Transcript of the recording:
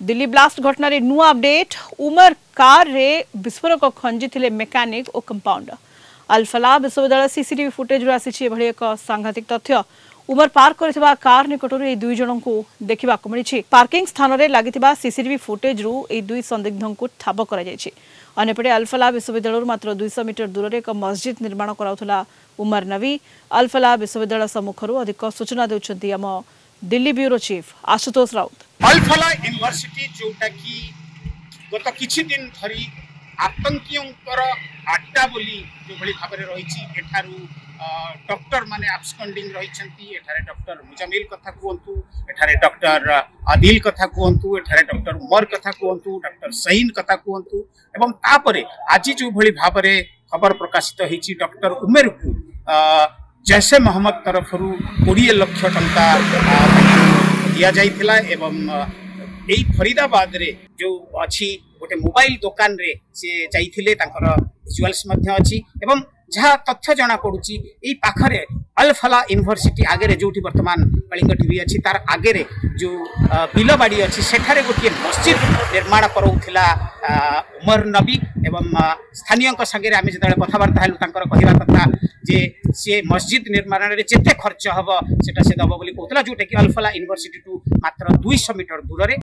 Delhi blast घटना रे नुआ अपडेट उमर कार रे विस्फोरक खंजी थिले मेकानिक और कंपाउंडर अल्फला विश्वविद्यालय सीसीटीवी फुटेज रो आसी भली एक सांघातिक तथ्य उमर पार्क करथिबा कार निकटरू ए दुई जन को देखा मिली पार्किंग स्थान रे लागिथिबा सीसीटीवी फुटेज रु ए दुई संदिग्धों को ठाब करा जायछि। अन्यपटे अल्फला विश्वविद्यालय मात्र 200 मीटर दूर एक मस्जिद निर्माण कराउथला उमर नबी अल्फला विश्वविद्यालय सम्मुखरू अधिक सूचना देउछन्ती हम Delhi bureau chief Ashutosh Raut. Alfalah university जोटा कि गत किछि दिन धरी आतंकियों आड्डा बोली जो भली भाव में रही एठारू डॉक्टर माने एब्सकॉन्डिंग रही एठारे डॉक्टर मुजामिल कथा कहतु एठारे डॉक्टर आदिल कथा कहतु एठारे डॉक्टर उमर कथा कहतु डॉक्टर सहीन कथा कहतु एवं तापरे आज जो भली भाव में खबर प्रकाशित होईची डॉक्टर उमेर को जैसे मोहम्मद तरफ 20 लाख टंका दिया जाइथिला एवं यही फरीदाबाद रे जो अच्छी गोटे मोबाइल दुकान रे से जाइथिले तांकर विजुअल्स मध्य अछि एवं जहाँ तथ्य जना पड़ुची एई पाखरे अल्फला यूनिवर्सिटी आगे जोटी वर्तमान कलिंग टीवी अछि तार आगे जो बिलबाड़ी अछि सेठारे गोटे मस्जिद निर्माण कराउथिला उमर नबी एवं स्थानीय संगे आम जो कथबार्ता हेलु तांकर कहवा कथा जे से मस्जिद निर्माण रे जेते खर्च हबो सेटा से दबो बोली कहउतला जोटा कि अल्फला यूनिवर्सिटी टू मात्र 200 मीटर दूर रे